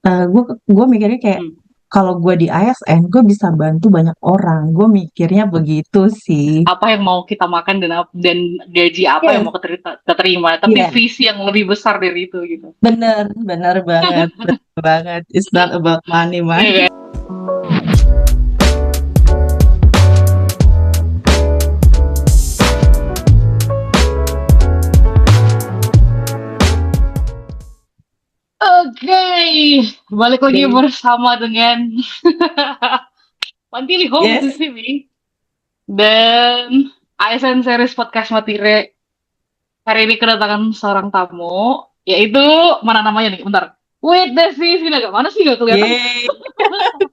gue mikirnya kayak Hmm. kalau gue di ASN gue bisa bantu banyak orang. Gue mikirnya begitu sih. Apa yang mau kita makan dan gaji apa yang Yes, mau keterima, tapi iya, visi yang lebih besar dari itu gitu. bener, bener banget. It's not about money, man. Iya kan? Oke, balik lagi Deh. bersama dengan Pantili Homes di Yes, sini dan ASN Series Podcast Matire. Hari ini kedatangan seorang tamu, yaitu mana namanya nih? Bentar. Wait, Desi, sini agak mana sih nggak kelihatan? yeay.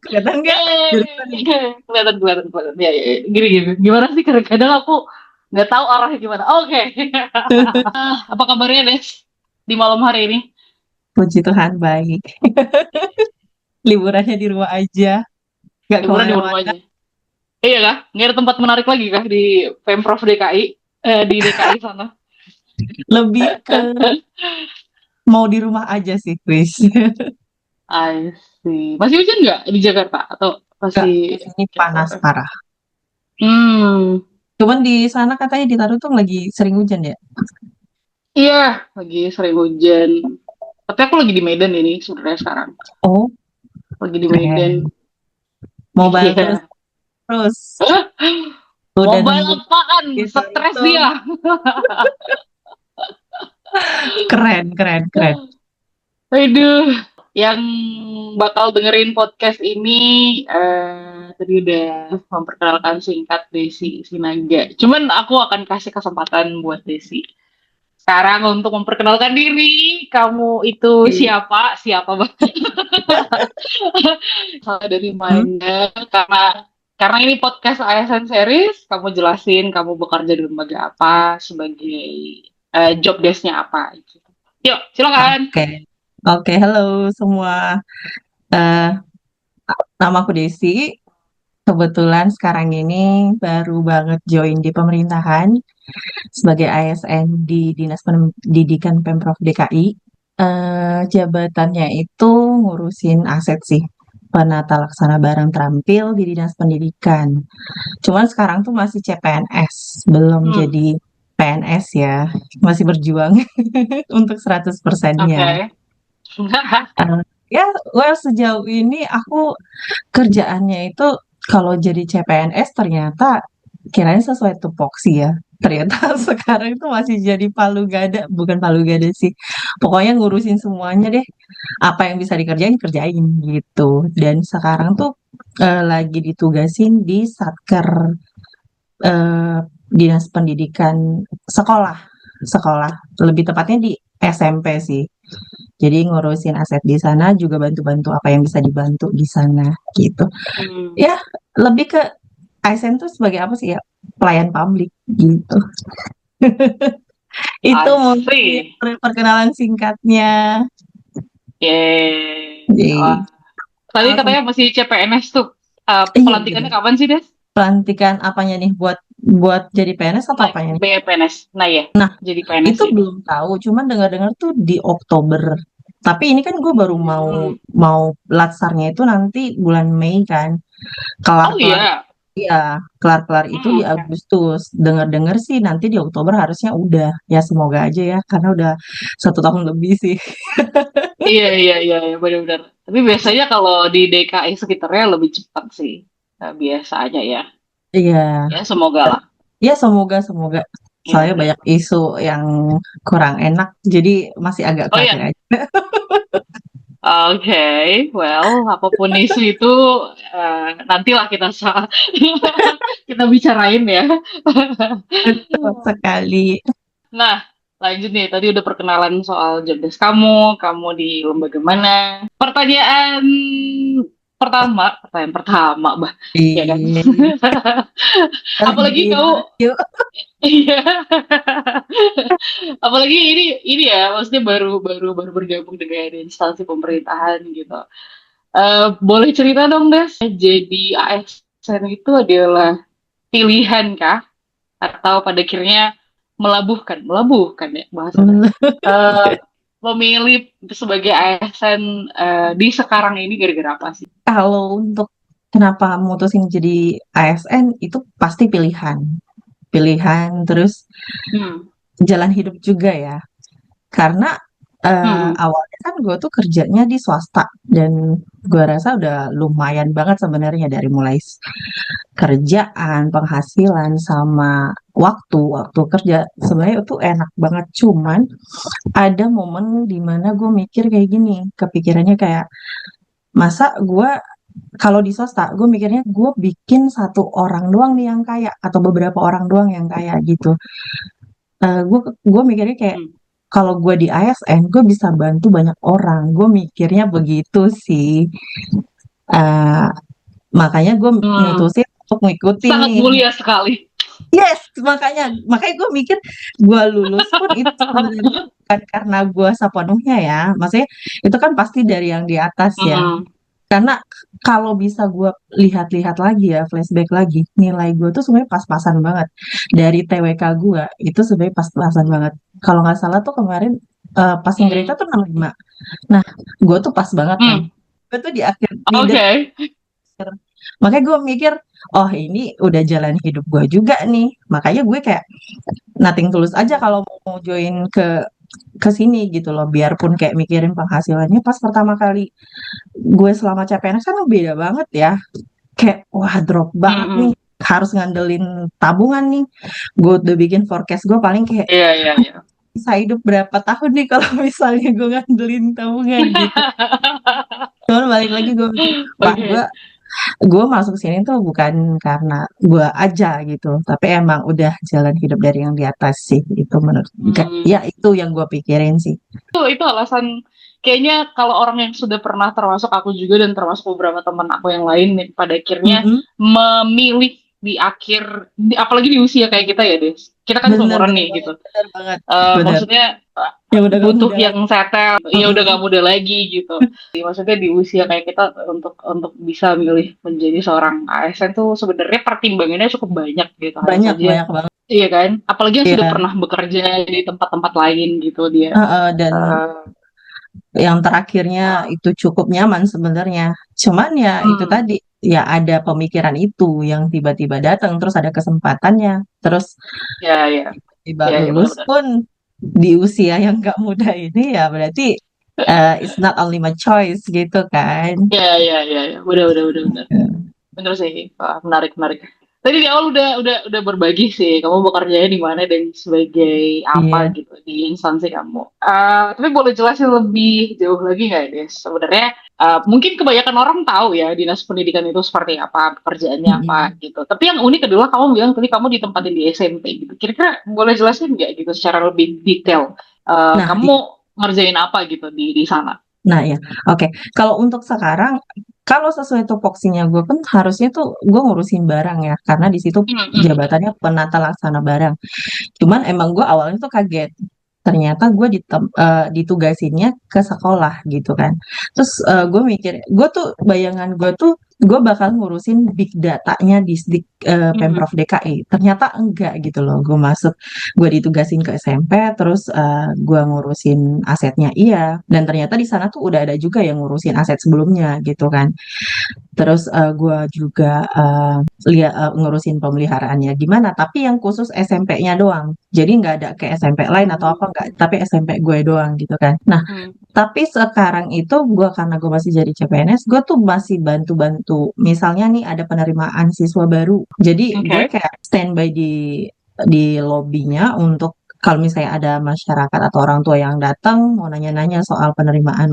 Kelihatan nggak? Dari mana nih? Yeay, kelihatan, kelihatan, kelihatan. Ya, ya, ya. Gini, gini. Gimana sih? Kadang-kadang aku nggak tahu arahnya gimana. Oke. Apa kabarnya, Des? Di malam hari ini? Puji Tuhan baik. Liburannya di rumah aja, nggak Liburan di rumah kemana-mana. aja. Iya kah? Nggak ada tempat menarik lagi kah di Pemprov DKI? Di DKI sana? Lebih ke mau di rumah aja sih, Chris. I see. Masih hujan nggak di Jakarta? Atau Nggak, di masih sini kayak panas sore? parah. Hmm. Cuman di sana katanya di Tarutung lagi sering hujan ya? Iya, lagi sering hujan. Tapi aku lagi di Medan ini sebenarnya sekarang. Oh, Lagi di Medan. keren. Mobile terus Iya. terus. Udah Mobile nemu apaan? di Stres Tarutung. dia. Keren, keren, keren. Aduh, yang bakal dengerin podcast ini tadi udah memperkenalkan singkat Desi Sinaga. Cuman aku akan kasih kesempatan buat Desi. Sekarang untuk memperkenalkan diri, kamu itu Oke. siapa? Siapa banget? Dari Hmm, mana? Karena ini podcast ASN series, kamu jelasin kamu bekerja di lembaga apa, sebagai job desk-nya apa gitu. Yuk, silakan. Oke. Oke, halo semua. Eh, Nama aku Desi. Kebetulan sekarang ini baru banget join di pemerintahan sebagai ASN di Dinas Pendidikan Pemprov DKI. Jabatannya itu ngurusin aset sih, penata laksana barang terampil di Dinas Pendidikan. Cuman sekarang tuh masih CPNS, belum Hmm, jadi PNS ya, masih berjuang untuk 100%-nya. oke. Eh, ya, well sejauh ini aku kerjaannya itu kalau jadi CPNS ternyata kirain sesuai tupoksi ya. Ternyata sekarang itu masih jadi palu gada, bukan palu gada sih. Pokoknya ngurusin semuanya deh. Apa yang bisa dikerjain, kerjain gitu. Dan sekarang tuh lagi ditugasin di Satker eh, Dinas Pendidikan sekolah. Sekolah. Lebih tepatnya di SMP sih. Jadi ngurusin aset di sana juga bantu-bantu apa yang bisa dibantu di sana gitu. Hmm, Ya, lebih ke ASN tuh sebagai apa sih ya? Pelayan publik gitu. Itu I mungkin see. perkenalan singkatnya. Yeay. Wah. Jadi, Tadi sama katanya semua. masih CPNS tuh. Iya, Pelantikannya bener. kapan sih, Des? Pelantikan apanya nih buat buat jadi PNS atau Nah, apanya nih? PNS. Nah ya, Nah, jadi PNS itu itu. belum tahu, cuman dengar-dengar tuh di Oktober. Tapi ini kan gue baru mau Hmm. mau latsarnya itu nanti bulan Mei kan. Oh Kelar-kelar iya. Iya, kelar-kelar itu di Hmm. Agustus. Dengar-dengar sih nanti di Oktober harusnya udah. Ya semoga aja ya, karena udah 1 tahun lebih sih. Iya, iya, iya, iya, benar-benar. Tapi biasanya kalau di DKI sekitarnya lebih cepat sih. Biasanya ya. Iya, Ya, semoga lah. ya semoga semoga. Soalnya Iya. banyak isu yang kurang enak, jadi masih agak Oh khawatir ya, aja. oke. Well, apapun isu itu nantilah kita bicarain ya. Betul sekali. Nah, lanjut nih. Tadi udah perkenalan soal job desk kamu di lembaga mana. Pertanyaan pertanyaan pertama, bah, ya kan? Iya, Apalagi lagi kamu, yuk. iya. Apalagi ini ya, maksudnya baru baru baru bergabung dengan instansi pemerintahan gitu. Boleh cerita dong, Des? Jadi ASN itu adalah pilihan kah? Atau pada akhirnya melabuhkan ya bahasanya. memilih sebagai ASN di sekarang ini gara-gara apa sih? Kalau untuk kenapa mutusin jadi ASN itu pasti pilihan. Pilihan terus Hmm. jalan hidup juga ya. Karena Hmm. awalnya kan gue tuh kerjanya di swasta dan gue rasa udah lumayan banget sebenarnya dari mulai kerjaan, penghasilan sama waktu kerja sebenarnya itu enak banget. Cuman ada momen dimana gue mikir kayak gini, kepikirannya kayak masa gue kalau di swasta gue mikirnya gue bikin satu orang doang nih yang kaya atau beberapa orang doang yang kaya gitu. Gue mikirnya kayak Hmm. kalau gue di ASN gue bisa bantu banyak orang. Gue mikirnya begitu sih. Eh, Makanya gue Hmm. mutusin untuk ngikutin Sangat nih. mulia sekali. Yes, makanya gue mikir gue lulus pun itu sebenarnya bukan karena gue sepenuhnya ya. Maksudnya itu kan pasti dari yang di atas ya. Hmm. Karena kalau bisa gue lihat-lihat lagi ya, flashback lagi, nilai gue tuh sebenarnya pas-pasan banget. Dari TWK gue itu sebenarnya pas-pasan banget. Kalau nggak salah tuh kemarin passing grade Hmm. tuh 65. Nah, gue tuh pas banget kan. Hmm. Gue tuh di akhir di Oke. makanya gue mikir, oh ini udah jalan hidup gue juga nih. Makanya gue kayak nothing tulus aja kalau mau join ke sini gitu loh. Biarpun kayak mikirin penghasilannya pas pertama kali gue selama CPNS kan beda banget ya. Kayak wah drop banget nih. Hmm. Harus ngandelin tabungan nih. Gue udah bikin forecast gue paling kayak Iya, iya, iya. bisa hidup berapa tahun nih kalau misalnya gue ngandelin tabungan gitu. Cuman balik lagi gue mikir, wah gue Oke. gue masuk sini tuh bukan karena gue aja gitu, tapi emang udah jalan hidup dari yang di atas sih. Itu menurut Hmm. ya itu yang gue pikirin sih. Itu alasan kayaknya kalau orang yang sudah pernah termasuk aku juga dan termasuk beberapa teman aku yang lain nih, pada akhirnya Mm-mm. memilih di akhir apalagi di usia kayak kita ya Des, kita kan Bener seumuran bener nih gitu. banget, bener banget, bener. Maksudnya Yang udah gak butuh muda yang lagi. settle, ya udah gak Mm-mm. muda lagi gitu. Maksudnya di usia kayak kita untuk bisa milih menjadi seorang ASN tuh sebenarnya pertimbangannya cukup banyak gitu. Hanya Banyak saja, banyak banget. iya kan, apalagi yang sudah Iya. pernah bekerja di tempat-tempat lain gitu dia. Dan eh, yang terakhirnya itu cukup nyaman sebenarnya. Cuman ya itu hmm, tadi, ya ada pemikiran itu yang tiba-tiba datang, terus ada kesempatannya, terus ya, ya, tiba ya, ya, lulus benar-benar. pun di usia yang gak muda ini ya berarti it's not only my choice gitu kan. Ya, ya, ya, ya, benar, benar, benar, benar. Bener sih. Wah, menarik, menarik. Tadi di awal udah berbagi sih, kamu bekerjanya di mana dan sebagai apa Iya. gitu di instansi kamu. Tapi boleh jelasin lebih jauh lagi nggak, Des? Sebenarnya mungkin kebanyakan orang tahu ya dinas pendidikan itu seperti apa, pekerjaannya apa Mm-mm. gitu. Tapi yang unik adalah kamu bilang tadi kamu ditempatin di SMP gitu. Kira-kira boleh jelasin nggak gitu secara lebih detail? Nah, Kamu ngerjain apa gitu di sana? Nah ya, oke. Kalau untuk sekarang, kalau sesuai tupoksinya gue pun harusnya tuh gue ngurusin barang ya, karena di situ Hmm, hmm, jabatannya penata laksana barang. Cuman emang gue awalnya tuh kaget. Ternyata gue ditugasinnya ke sekolah gitu kan. Terus gue mikir, gue tuh bayangan gue tuh gue bakal ngurusin big datanya di hmm, Pemprov DKI. Ternyata enggak gitu loh. Gue ditugasin ke SMP, terus gue ngurusin asetnya iya. Dan ternyata di sana tuh udah ada juga yang ngurusin aset sebelumnya gitu kan. Terus gue juga ngurusin pemeliharaannya gimana, tapi yang khusus SMP-nya doang. Jadi nggak ada ke SMP lain atau apa nggak, hmm, tapi SMP gue doang gitu kan. Nah, hmm, tapi sekarang itu gue karena gue masih jadi CPNS, gue tuh masih bantu-bantu. Misalnya nih ada penerimaan siswa baru. Jadi gue oke. kayak standby di lobbynya untuk kalau misalnya ada masyarakat atau orang tua yang datang mau nanya-nanya soal penerimaan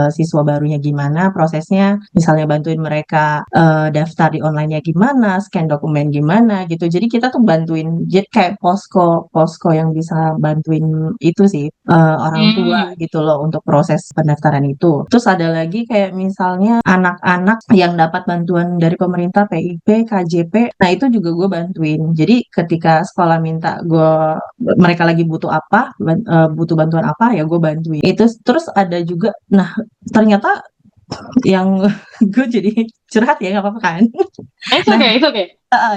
siswa barunya gimana prosesnya, misalnya bantuin mereka daftar di online-nya gimana, scan dokumen gimana gitu. Jadi kita tuh bantuin, jadi kayak posko posko yang bisa bantuin itu sih orang tua Hmm. gitu loh untuk proses pendaftaran itu. Terus ada lagi kayak misalnya anak-anak yang dapat bantuan dari pemerintah PIP, KJP, nah itu juga gue bantuin. Jadi ketika sekolah minta mereka lagi butuh apa, butuh bantuan apa ya gue bantuin. Itu terus ada juga, nah ternyata yang gue jadi curhat ya nggak apa-apa kan? It's Nah, okay, it's okay.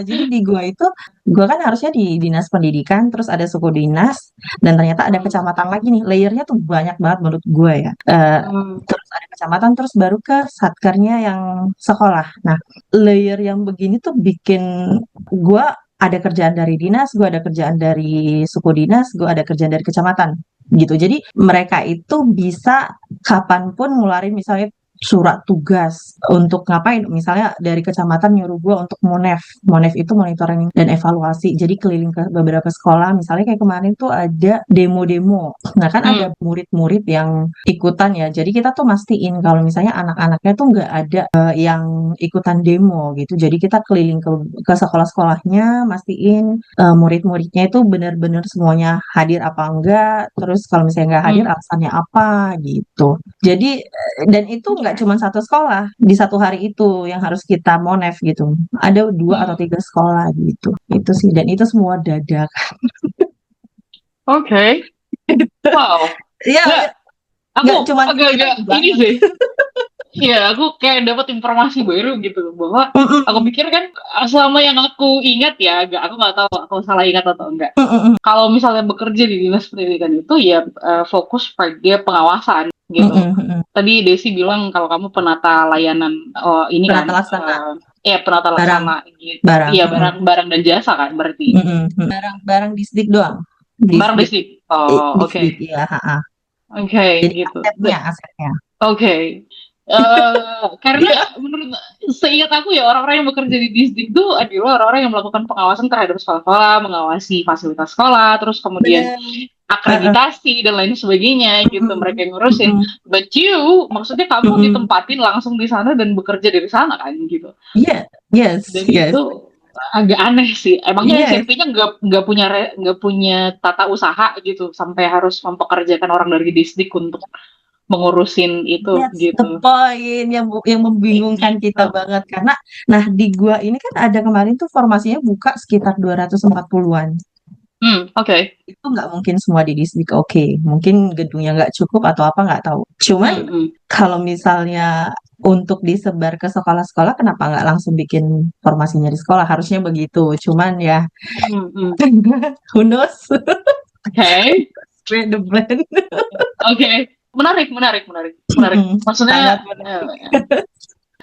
jadi di gua itu, gua kan harusnya di dinas pendidikan, terus ada suku dinas, dan ternyata ada Hmm. kecamatan lagi nih. Layernya tuh banyak banget menurut gua ya. Hmm. Terus ada kecamatan, terus baru ke satkernya yang sekolah. Nah, layer yang begini tuh bikin gua ada kerjaan dari dinas, gua ada kerjaan dari suku dinas, gua ada kerjaan dari kecamatan gitu. Jadi mereka itu bisa kapanpun ngeluarin misalnya surat tugas untuk ngapain, misalnya dari kecamatan nyuruh gue untuk monef. Monef itu monitoring dan evaluasi, jadi keliling ke beberapa sekolah, misalnya kayak kemarin tuh ada demo-demo. Nah kan ada Hmm. murid-murid yang ikutan ya, jadi kita tuh mastiin kalau misalnya anak-anaknya tuh nggak ada yang ikutan demo gitu. Jadi kita keliling ke sekolah-sekolahnya, mastiin murid-muridnya itu benar-benar semuanya hadir apa enggak, terus kalau misalnya nggak hadir Hmm. alasannya apa gitu. Jadi dan itu nggak cuma satu sekolah di satu hari itu yang harus kita monef gitu. Ada 2 atau 3 sekolah gitu. Itu sih, dan itu semua dadak. Okay. Wow. Ya, Nggak, aku nggak cuma kita agak-agak ini banget. sih. Iya, aku kayak dapat informasi baru gitu bahwa aku Mm-mm, pikir kan selama yang aku ingat ya, aku nggak tahu aku salah ingat atau enggak. mm-mm, Kalau misalnya bekerja di dinas pendidikan itu ya fokus pada pengawasan gitu. mm-mm, mm-mm. Tadi Desi bilang kalau kamu penata layanan ini kan, Penata laksana ya penata barang, laksana gitu. barang, Iya mm-mm, barang-barang dan jasa kan berarti. mm-mm, mm. Barang disdik doang, Barang disdik, listrik. Oh, oke. disdik ya, ha-ha. Oke, Jadi gitu. asetnya. Oke. Karena menurut seingat aku ya orang-orang yang bekerja di Disdik itu adalah orang-orang yang melakukan pengawasan terhadap sekolah-sekolah, mengawasi fasilitas sekolah, terus kemudian Bener. Heeh, akreditasi dan lain sebagainya gitu. Mereka mm-mm, yang ngurusin. mm-mm, But you, maksudnya kamu mm-mm. ditempatin langsung di sana dan bekerja dari sana kan gitu. Iya, yes, Dan yes, itu agak aneh sih. Emangnya yes, SMP-nya nggak punya tata usaha gitu sampai harus mempekerjakan orang dari Disdik untuk mengurusin itu that's the gitu. point yang membingungkan Gitu. kita banget karena nah di gua ini kan ada kemarin tuh formasinya buka sekitar 240-an. Oke. Itu nggak mungkin semua di Disdik, oke. Mungkin gedungnya nggak cukup atau apa nggak tahu. Cuman Hmm. kalau misalnya untuk disebar ke sekolah-sekolah, kenapa nggak langsung bikin formasinya di sekolah? Harusnya begitu. Cuman ya, Hmm. who knows? Oke. Where the blend. Oke. Menarik, menarik, menarik, menarik. Sangat Maksudnya, menarik.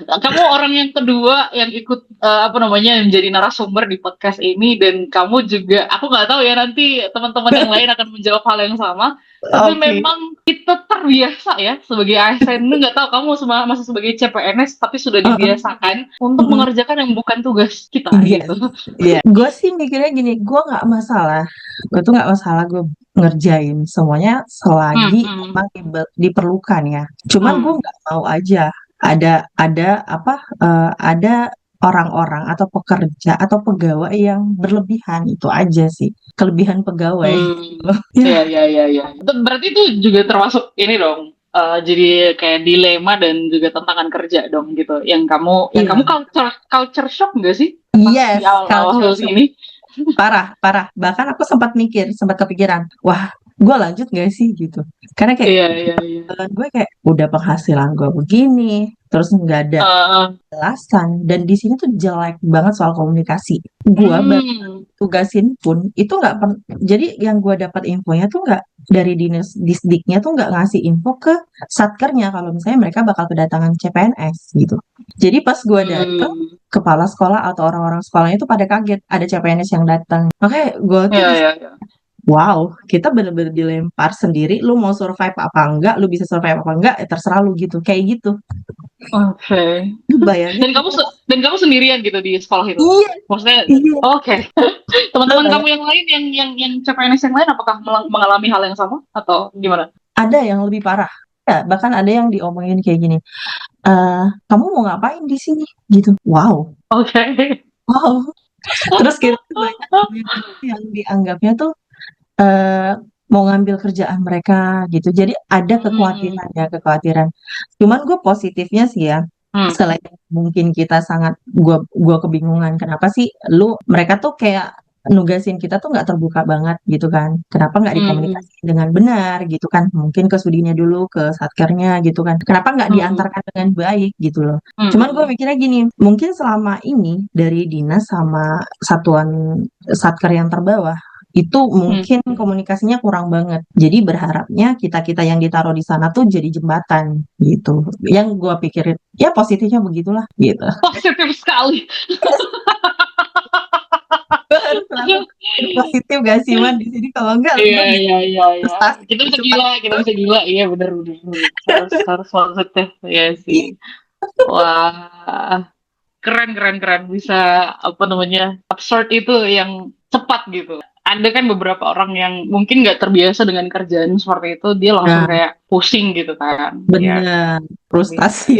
kamu orang yang kedua yang ikut apa namanya menjadi narasumber di podcast ini dan kamu juga aku nggak tahu ya nanti teman-teman yang lain akan menjawab hal yang sama tapi Oke. memang kita terbiasa ya sebagai ASN ini nggak tahu kamu masih sebagai CPNS tapi sudah Uh-uh. dibiasakan untuk Mm-mm. mengerjakan yang bukan tugas kita Yes, gitu. iya. Gue sih mikirnya gini, gue nggak masalah. Gue tuh nggak masalah gue ngerjain semuanya Hmm, selagi hmm, memang diperlukan ya. Cuman gue hmm, nggak mau aja ada apa ada orang-orang atau pekerja atau pegawai yang berlebihan itu aja sih. Kelebihan pegawai. hmm. Ya, Ya, ya, ya, ya. Berarti itu juga termasuk ini dong. Jadi kayak dilema dan juga tantangan kerja dong gitu. Yang kamu iya. culture shock nggak sih pas di Yes, culture awal-awal shock. ini? Parah, parah. Bahkan aku sempat kepikiran, wah, gue lanjut gak sih gitu. Karena kayak Iya, iya, iya. gue kayak udah penghasilan gue begini, terus nggak ada Eh, alasan, dan di sini tuh jelek banget soal komunikasi. Gue hmm, tugasin pun itu nggak jadi yang gue dapat infonya tuh nggak dari dinas disdiknya tuh nggak ngasih info ke satkernya kalau misalnya mereka bakal kedatangan CPNS gitu. Jadi pas gue dateng, hmm. kepala sekolah atau orang-orang sekolahnya tuh pada kaget ada CPNS yang datang. Makanya gue tuh Iya, iya, iya. wow, kita bener-bener dilempar sendiri. Lu mau survive apa enggak, lu bisa survive apa enggak, terserah lu gitu. Kayak gitu. Oke. Lu bayangin Dan kamu kita. sendirian gitu di sekolah itu. Iya, Maksudnya, iya. oke. Lu Teman-teman kamu bayangin. yang lain yang CPNS yang lain apakah mengalami hal yang sama atau gimana? Ada yang lebih parah. Ya, bahkan ada yang diomongin kayak gini. Kamu mau ngapain di sini? Gitu. Wow, Oke. wow. Terus kita tuh banyak yang dianggapnya tuh eh, mau ngambil kerjaan mereka gitu. Jadi ada Hmm. kekhawatiran ya, kekhawatiran. Cuman gue positifnya sih ya, Hmm. selain mungkin kita sangat gua kebingungan kenapa sih mereka tuh kayak nugasin kita tuh nggak terbuka banget gitu kan. Kenapa nggak Hmm. dikomunikasiin dengan benar gitu kan? Mungkin ke Sudinya dulu, ke Satkernya gitu kan. Kenapa nggak Hmm. diantarkan dengan baik gitu loh. Cuman gue Hmm. mikirnya gini, mungkin selama ini dari dinas sama satuan Satker yang terbawah itu Hmm. mungkin komunikasinya kurang banget. Jadi berharapnya kita-kita yang ditaruh di sana tuh jadi jembatan gitu. Yang gue pikirin, ya positifnya begitulah gitu. Positif sekali. Gue harus selalu berpikir positif gak sih Man di sini, kalau enggak Iya, gue bisa iya, iya, iya. frustasi Kita bisa secepat gila, kita itu. bisa gila. Iya, benar, benar, benar. Harus positif, ya sih. Iya, Wah, keren, keren, keren. Bisa, apa namanya, absurd itu yang cepat gitu. Ada kan beberapa orang yang mungkin nggak terbiasa dengan kerjaan seperti itu, dia langsung nah, kayak pusing gitu kan. Ya, bener, tapi frustasi.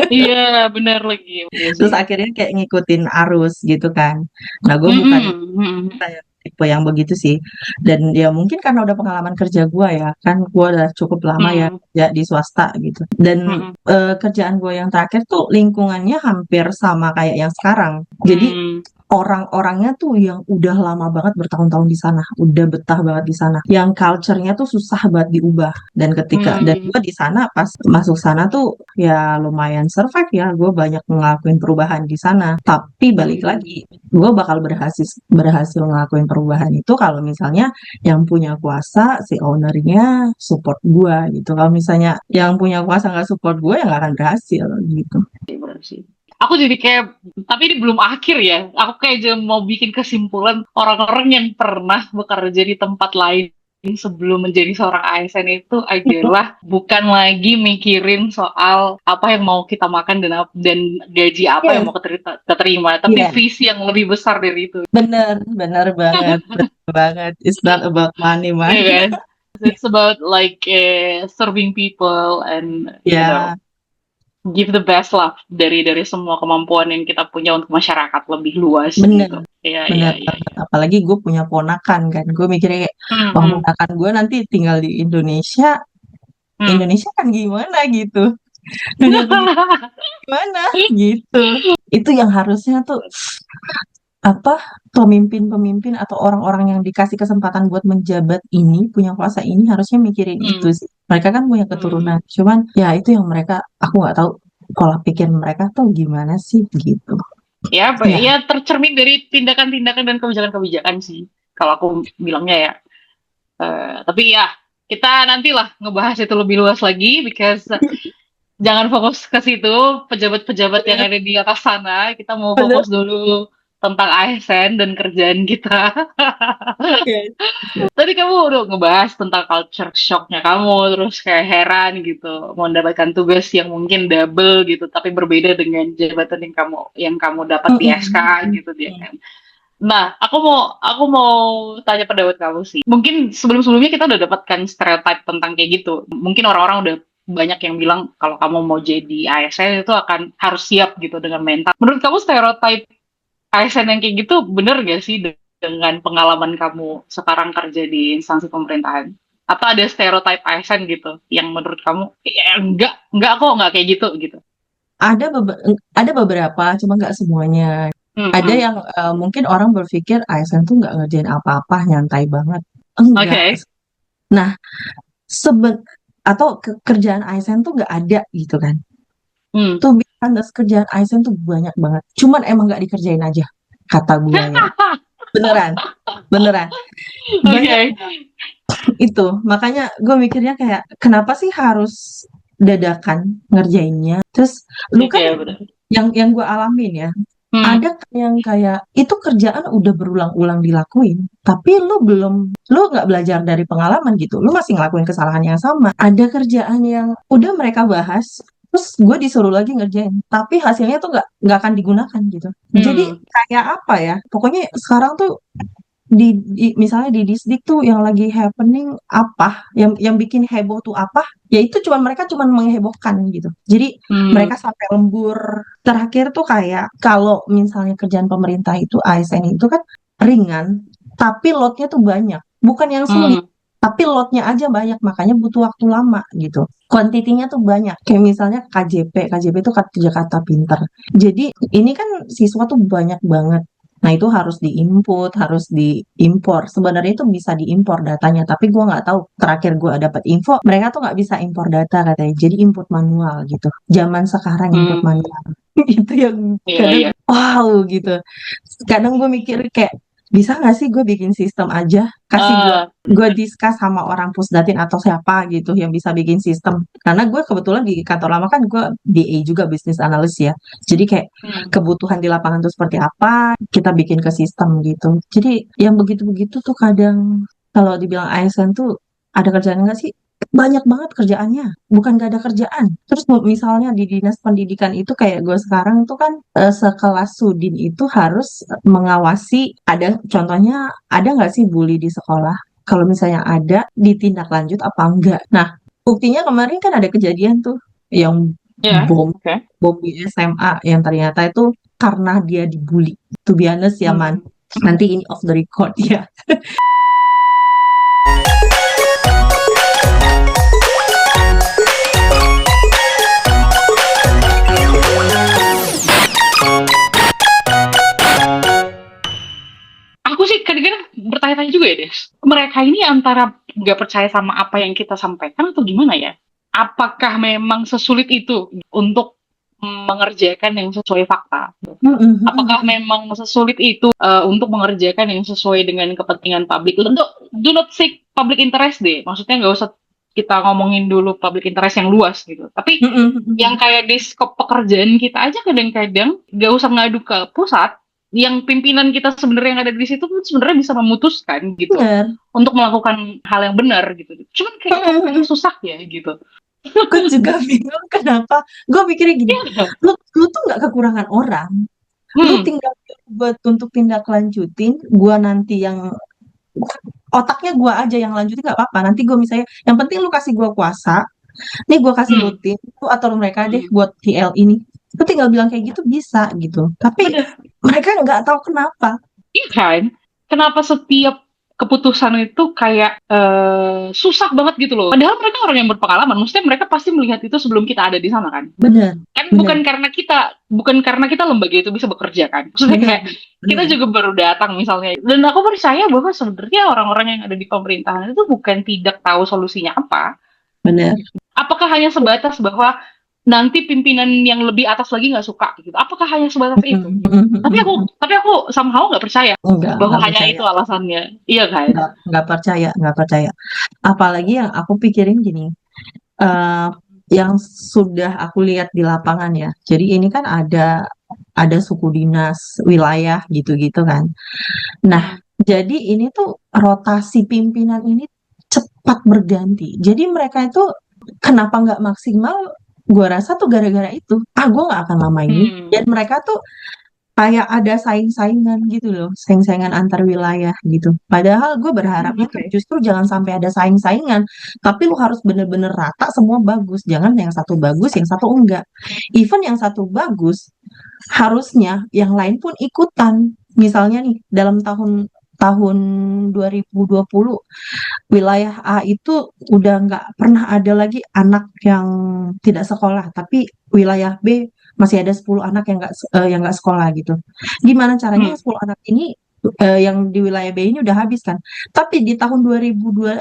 iya, benar lagi. Iya sih. Terus akhirnya kayak ngikutin arus gitu kan. Nah, gue bukan Mm-mm, mm-mm, kayak tipe yang begitu sih. Dan ya mungkin karena udah pengalaman kerja gue ya, kan gue udah cukup lama ya mm-mm, kerja di swasta gitu. Dan mm-mm, kerjaan gue yang terakhir tuh lingkungannya hampir sama kayak yang sekarang. Jadi mm, orang-orangnya tuh yang udah lama banget bertahun-tahun di sana, udah betah banget di sana. Yang culture-nya tuh susah banget diubah. Dan mm, gue di sana pas masuk sana tuh ya lumayan survive ya. Gue banyak ngelakuin perubahan di sana. Tapi balik mm. lagi, gue bakal berhasil berhasil ngelakuin perubahan itu kalau misalnya yang punya kuasa si ownernya support gue gitu. Kalau misalnya yang punya kuasa nggak support gue, ya nggak akan berhasil gitu. Iya, benar sih. Aku jadi kayak, tapi ini belum akhir ya. Aku kayak aja mau bikin kesimpulan orang-orang yang pernah bekerja di tempat lain sebelum menjadi seorang ASN itu adalah bukan lagi mikirin soal apa yang mau kita makan dan gaji apa yang Yes, mau keterima, tapi iya, visi yang lebih besar dari itu. bener, bener banget, bener banget. It's not about money, man. Iya kan? It's about like serving people and Ya, give the best lah dari semua kemampuan yang kita punya untuk masyarakat lebih luas bener, gitu. Iya, iya, bener iya, banget. iya. Apalagi gue punya ponakan kan. Gue mikirnya kayak, Hmm, wah hmm, ponakan gue nanti tinggal di Indonesia. hmm. Indonesia kan gimana gitu. Dunia pendidikan gimana gitu. Itu yang harusnya tuh apa pemimpin-pemimpin atau orang-orang yang dikasih kesempatan buat menjabat ini, punya kuasa ini harusnya mikirin itu Hmm, sih. Mereka kan punya hmm. keturunan. Cuman ya itu yang mereka, aku nggak tahu pola pikir mereka tuh gimana sih gitu. Ya, Ya, ya tercermin dari tindakan-tindakan dan kebijakan-kebijakan sih. Kalau aku bilangnya ya. Tapi ya kita nantilah ngebahas itu lebih luas lagi because jangan fokus ke situ pejabat-pejabat yang bener, ada di atas sana. Kita mau bener. fokus dulu tentang ASN dan kerjaan kita. Yes. Tadi kamu udah ngebahas tentang culture shocknya kamu, terus kayak heran gitu, mau mendapatkan tugas yang mungkin double gitu, tapi berbeda dengan jabatan yang kamu dapat di SK Mm-mm. gitu dia kan. Nah, aku mau tanya pendapat kamu sih. Mungkin sebelum-sebelumnya kita udah dapatkan stereotype tentang kayak gitu. Mungkin orang-orang udah banyak yang bilang kalau kamu mau jadi ASN itu akan harus siap gitu dengan mental. Menurut kamu stereotype ASN yang kayak gitu bener gak sih dengan pengalaman kamu sekarang kerja di instansi pemerintahan? Apa ada stereotype ASN gitu yang menurut kamu ya, enggak kok enggak kayak gitu gitu. Ada beberapa, cuma nggak semuanya. Ada Hmm. yang mungkin orang berpikir ASN tuh nggak ngerjain apa-apa, nyantai banget. Oke. Enggak. Nah, seben atau kerjaan ASN tuh nggak ada gitu kan. Hmm. Tuh biasa kerjaan ASN tuh banyak banget. Cuman emang nggak dikerjain aja, kata gua ya. Beneran, beneran. Banyak Oke. itu. Makanya gue mikirnya kayak, kenapa sih harus dadakan ngerjainnya? Terus lu kan Oke, benar. yang gue alamin ya, Hmm. ada yang kayak itu kerjaan udah berulang-ulang dilakuin, tapi lu nggak belajar dari pengalaman gitu, lu masih ngelakuin kesalahan yang sama. Ada kerjaan yang udah mereka bahas, terus gue disuruh lagi ngerjain, tapi hasilnya tuh nggak akan digunakan gitu. Jadi Hmm. kayak apa ya? Pokoknya sekarang tuh misalnya di Disdik tuh yang lagi happening apa, yang bikin heboh tuh apa, ya itu cuman mereka cuman menghebohkan gitu. Jadi Hmm. mereka sampai lembur. Terakhir tuh kayak kalau misalnya kerjaan pemerintah itu ASN itu kan ringan, tapi lotnya tuh banyak, bukan yang sulit, Hmm. tapi lotnya aja banyak, makanya butuh waktu lama gitu. Kuantitinya tuh banyak. Kayak misalnya KJP itu Jakarta Pinter. Jadi ini kan siswa tuh banyak banget. Nah, itu harus diinput, harus diimpor. Sebenarnya itu bisa diimpor datanya, tapi gue nggak tahu. Terakhir gue dapat info, mereka tuh nggak bisa impor data katanya. Jadi input manual gitu. Zaman sekarang input Hmm, manual. Itu yang iya kadang iya. wow gitu. Kadang gue mikir kayak bisa nggak sih gue bikin sistem aja, kasih Eh, gue discuss sama orang Pusdatin atau siapa gitu yang bisa bikin sistem. Karena gue kebetulan di kantor lama kan gue BA juga business analyst ya. Jadi kayak hmm. kebutuhan di lapangan itu seperti apa, kita bikin ke sistem gitu. Jadi yang begitu-begitu tuh kadang kalau dibilang ASN tuh ada kerjaan nggak sih? Banyak banget kerjaannya, bukan gak ada kerjaan. Terus misalnya di dinas pendidikan itu kayak gue sekarang tuh kan sekelas Sudin itu harus mengawasi, ada contohnya, ada nggak sih bully di sekolah? Kalau misalnya ada, ditindak lanjut apa enggak? Nah, buktinya kemarin kan ada kejadian tuh yang Ya, bom oke. bom di SMA yang ternyata itu karena dia dibully. To be honest ya Man, Hmm. nanti ini off the record ya. Aku sih kadang-kadang bertanya-tanya juga ya, Des. Mereka ini antara nggak percaya sama apa yang kita sampaikan atau gimana ya? Apakah memang sesulit itu untuk mengerjakan yang sesuai fakta? Apakah memang sesulit itu untuk mengerjakan yang sesuai dengan kepentingan publik? Do not seek public interest deh. Maksudnya nggak usah kita ngomongin dulu public interest yang luas gitu. Tapi yang kayak di skop pekerjaan kita aja kadang-kadang nggak usah ngadu ke pusat, yang pimpinan kita sebenarnya yang ada di situ pun sebenarnya bisa memutuskan gitu Bener. untuk melakukan hal yang benar gitu. Cuman kayak kok kayak susah ya gitu. Gue juga bingung kenapa. Gue pikirnya gini, Iya. lu tuh nggak kekurangan orang. Lu Hmm. tinggal buat untuk tindak lanjutin, gue nanti yang otaknya gue aja yang lanjutin nggak apa-apa. Nanti gue misalnya, yang penting lu kasih gue kuasa, nih gue kasih Hmm. rutin, lu atur mereka deh Hmm. buat TL ini. Lu tinggal bilang kayak gitu bisa gitu. Tapi Bener. mereka nggak tahu kenapa. Iya kan? Kenapa setiap keputusan itu kayak susah banget gitu loh. Padahal mereka orang yang berpengalaman. Maksudnya mereka pasti melihat itu sebelum kita ada di sana kan. Bener, Kan bener, bukan karena kita lembaga itu bisa bekerja kan. Maksudnya bener, kayak kita bener, juga baru datang misalnya. Dan aku percaya bahwa sebenarnya orang-orang yang ada di pemerintahan itu bukan tidak tahu solusinya apa. bener. Apakah hanya sebatas bahwa nanti pimpinan yang lebih atas lagi nggak suka gitu? Apakah hanya sebatas itu? Gitu? Tapi aku somehow nggak percaya bahwa Nggak hanya percaya. itu alasannya. Iya kan? Nggak percaya, nggak percaya. Apalagi yang aku pikirin gini, eh yang sudah aku lihat di lapangan ya. Jadi ini kan ada suku dinas wilayah gitu-gitu kan. Nah, Hmm. jadi ini tuh rotasi pimpinan ini cepat berganti. Jadi mereka itu kenapa nggak maksimal? Gue rasa tuh gara-gara itu. Ah, gue nggak akan lama ini. Dan Hmm. mereka tuh kayak ada saing-saingan gitu loh, saing-saingan antar wilayah gitu. Padahal gue berharapnya tuh Oke. justru jangan sampai ada saing-saingan, tapi lu harus bener-bener rata semua bagus. Jangan yang satu bagus, yang satu enggak. Even yang satu bagus, harusnya yang lain pun ikutan. Misalnya nih, dalam tahun tahun 2020 wilayah A itu udah nggak pernah ada lagi anak yang tidak sekolah, tapi wilayah B masih ada 10 anak yang nggak sekolah gitu. Gimana caranya Hmm. 10 anak ini yang di wilayah B ini udah habis kan? Tapi di tahun 2022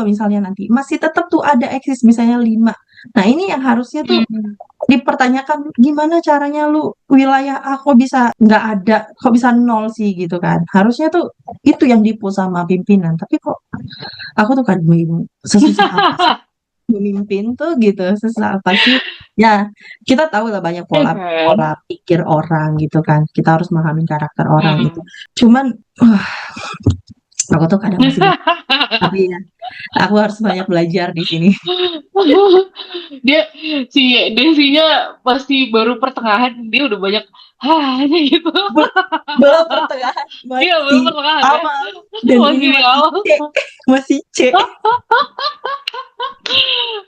misalnya nanti masih tetap tuh ada eksis misalnya 5. Nah, ini yang harusnya tuh Hmm. dipertanyakan gimana caranya lu wilayah A kok bisa nggak ada, kok bisa nol sih gitu kan. Harusnya tuh itu yang dipu sama pimpinan. Tapi kok aku tuh kan bingung, sesusah apa sih memimpin tuh gitu, sesusah apa sih? Ya, kita tahu lah banyak Iya pola kan? pola pikir orang gitu kan. Kita harus memahami karakter orang itu. Hmm. Cuman, aku tuh kadang masih bingung. Tapi ya, aku harus banyak belajar di sini. Dia si Desinya pasti baru pertengahan dia udah banyak gitu. Bel- Belum pertengahan, Iya baru masih pertengahan ya. awal. Dan ini Masih di masih awal. C, masih C.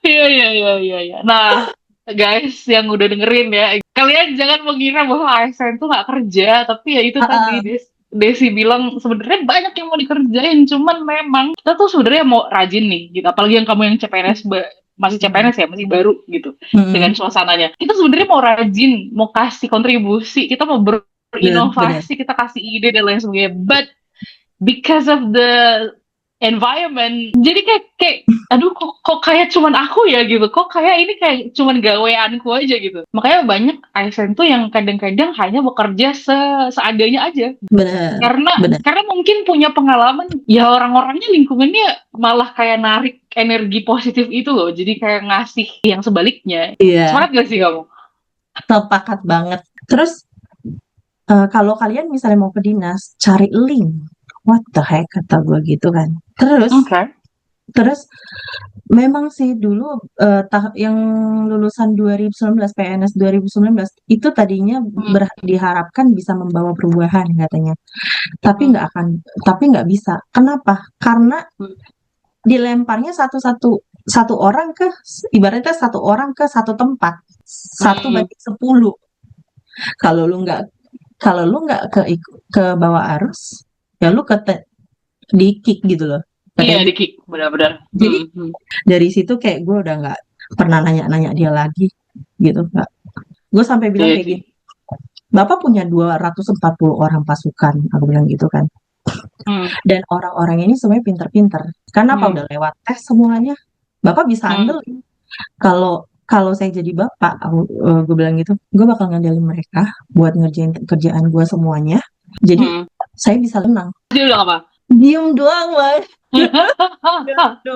Iya iya iya iya iya. Nah, guys yang udah dengerin ya, kalian jangan mengira bahwa ASN tuh nggak kerja, tapi ya itu tadi Ah, Desi bilang sebenarnya banyak yang mau dikerjain, cuman memang kita tuh sebenarnya mau rajin nih, gitu. Apalagi yang kamu yang CPNS masih CPNS ya, masih baru gitu dengan mm, suasananya. Kita sebenarnya mau rajin, mau kasih kontribusi, kita mau benar. berinovasi, kita kasih ide dan lain sebagainya. But because of the environment, jadi kayak aduh kok kayak cuman aku ya gitu, kok kayak ini kayak cuman gaweanku aja gitu. Makanya banyak ASN tuh yang kadang-kadang hanya bekerja seadanya aja, Benar, karena benar. mungkin punya pengalaman ya, orang-orangnya lingkungannya malah kayak narik energi positif itu loh, jadi kayak ngasih yang sebaliknya. Iya, Semangat gak sih kamu? sepakat banget. Terus kalau kalian misalnya mau ke dinas, cari link. What the heck kata gue gitu kan. Terus Oke. terus memang sih dulu yang lulusan 2019 PNS 2019 itu tadinya Hmm. diharapkan bisa membawa perubahan katanya. Tapi Hmm. nggak akan, tapi nggak bisa. Kenapa? Karena Hmm. dilemparnya satu orang ke, ibaratnya satu orang ke satu tempat, satu Hmm. banding 10. Kalau lu nggak kalau lu nggak ke bawah arus, ya lu di kick gitu loh. Iya, Kayak di gitu. kick, benar-benar. Jadi Hmm. Hmm. dari situ kayak gue udah nggak pernah nanya-nanya dia lagi gitu, nggak. Gue sampai bilang Iya kayak sih. gini, Bapak punya 240 orang pasukan, aku bilang gitu kan. Hmm. Dan orang-orang ini semuanya pinter-pinter. Karena apa, Hmm. udah lewat tes semuanya. Bapak bisa Hmm. handle. Kalau kalau saya jadi bapak, gue bilang gitu, gue bakal ngandelin mereka buat ngerjain kerjaan gue semuanya. Jadi Hmm. saya bisa tenang. Dia bilang apa? Diem doang, Mas.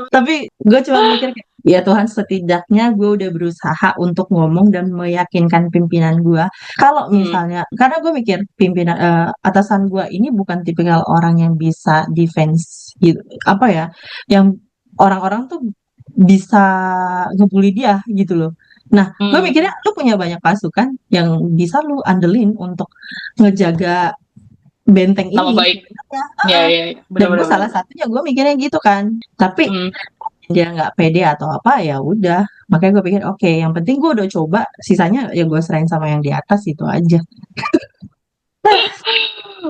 Tapi gue cuma mikir kayak, ya Tuhan, setidaknya gue udah berusaha untuk ngomong dan meyakinkan pimpinan gue. Kalau Hmm. misalnya, karena gue mikir pimpinan atasan gue ini bukan tipikal orang yang bisa defense gitu, apa ya, yang orang-orang tuh bisa ngebully dia gitu loh. Nah, gue Hmm. mikirnya lu punya banyak pasukan yang bisa lu andelin untuk ngejaga benteng Nama ini baik. sebenarnya. Ya, ya, ya. Dan gue Benar-benar, salah benar-benar. satunya, gue mikirnya gitu kan. Tapi Hmm. dia nggak pede atau apa, ya udah. Makanya gue pikir oke, yang penting gue udah coba, sisanya ya gue serahin sama yang di atas itu aja.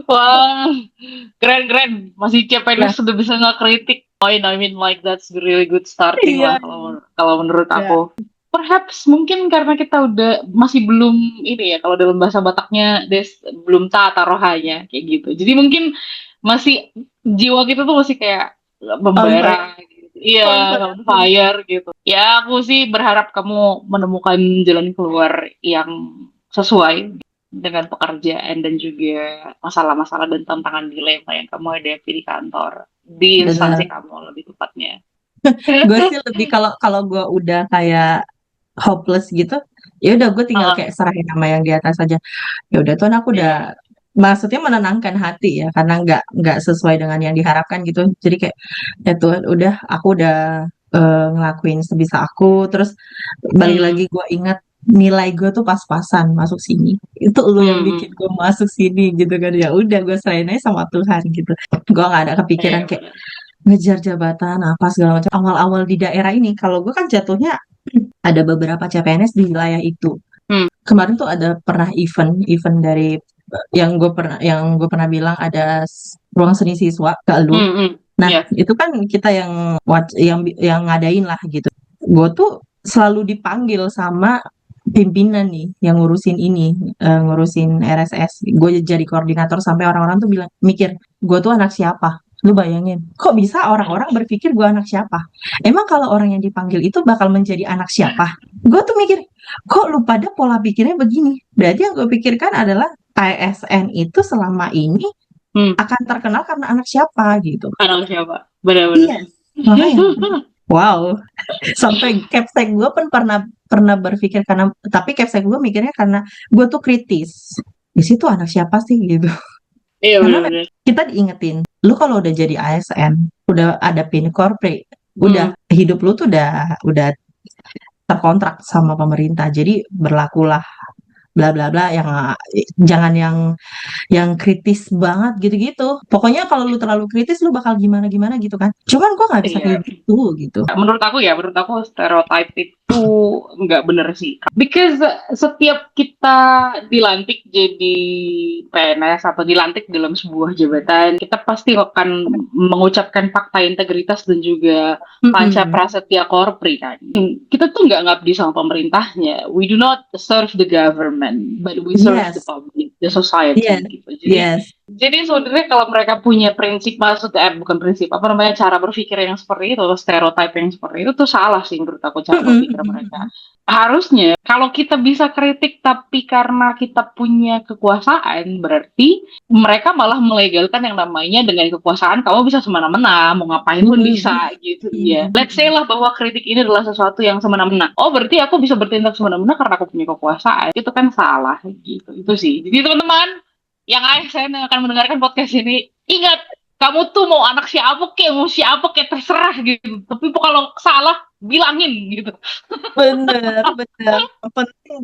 Wah, keren-keren. Masih Nah, CPNS sudah bisa ngekritik. I mean, like that's really good starting iya, lah kalau kalau menurut iya. aku. Perhaps mungkin karena kita udah masih belum ini ya, kalau dalam bahasa Bataknya belum tata rohanya kayak gitu. Jadi mungkin masih jiwa kita tuh masih kayak On fire, membara gitu. Iya, on fire. on fire gitu. Ya aku sih berharap kamu menemukan jalan keluar yang sesuai dengan pekerjaan dan juga masalah-masalah dan tantangan dilema yang kamu hadapi di kantor, di instansi Bener. kamu lebih tepatnya. Gue sih lebih, kalau kalau gue udah kayak hopeless gitu, ya udah gue tinggal Ah, kayak serahin sama yang di atas aja. Ya udah Tuhan, aku udah, iya. maksudnya menenangkan hati ya, karena nggak sesuai dengan yang diharapkan gitu. Jadi kayak, ya Tuhan, udah, aku udah ngelakuin sebisa aku. Terus balik Hmm. lagi gue ingat nilai gue tuh pas-pasan masuk sini. Itu lu yang Hmm. bikin gue masuk sini gitu kan. Ya udah, gue serahin aja sama Tuhan gitu. Gue nggak ada kepikiran Iya, kayak benar. ngejar jabatan apa segala macam. Awal-awal di daerah ini, kalau gue kan jatuhnya ada beberapa CPNS di wilayah itu. Hmm. Kemarin tuh ada pernah event dari yang gue pernah bilang ada ruang seni siswa ke lu. Hmm. Hmm. Nah, Iya. itu kan kita yang ngadain lah gitu. Gue tuh selalu dipanggil sama pimpinan nih yang ngurusin ini, ngurusin RSS. Gue jadi koordinator sampai orang-orang tuh bilang, mikir, gue tuh anak siapa? Lu bayangin, kok bisa orang-orang berpikir gue anak siapa? Emang kalau orang yang dipanggil itu bakal menjadi anak siapa? Gue tuh mikir, kok lu pada pola pikirnya begini? Berarti yang gue pikirkan adalah ASN itu selama ini Hmm. akan terkenal karena anak siapa gitu. Anak siapa? Benar-benar. Iya, makanya wow. Sampai capsek gue pun pernah pernah berpikir, karena tapi capsek gue mikirnya karena gue tuh kritis. Di situ anak siapa sih gitu. Iya, Karena benar-benar. kita diingetin, lu kalau udah jadi ASN, udah ada pin corporate, Hmm. udah hidup lu tuh udah terkontrak sama pemerintah. Jadi berlakulah bla bla bla, yang jangan yang kritis banget gitu-gitu. Pokoknya kalau lu terlalu kritis, lu bakal gimana-gimana gitu kan. Cuman gue nggak bisa Iya. kayak gitu. Menurut aku stereotype itu nggak bener sih. Because setiap kita dilantik jadi PNS atau dilantik dalam sebuah jabatan, kita pasti akan mengucapkan fakta integritas dan juga panca Mm-mm. prasetya korpri kan. Kita tuh nggak ngabdi sama pemerintahnya. We do not serve the government, but we serve the Yes, public. the society Iya, gitu. Jadi yes. jadi sebenarnya kalau mereka punya prinsip, maksudnya bukan prinsip, apa namanya, cara berpikir yang seperti itu, atau stereotip yang seperti itu tuh salah sih menurut aku cara Mm-mm, berpikir mereka. mm-mm. Harusnya kalau kita bisa kritik tapi karena kita punya kekuasaan, berarti mereka malah melegalkan yang namanya dengan kekuasaan kamu bisa semena-mena, mau ngapain pun bisa gitu dia. Let's say lah bahwa kritik ini adalah sesuatu yang semena-mena. Oh, berarti aku bisa bertindak semena-mena karena aku punya kekuasaan. Itu kan salah gitu. Itu sih. Jadi teman-teman yang ASN yang akan mendengarkan podcast ini, ingat, kamu tuh mau anak siapa kek, mau siapa kek, terserah gitu. Tapi kalau salah, bilangin gitu. Bener, bener. Yang penting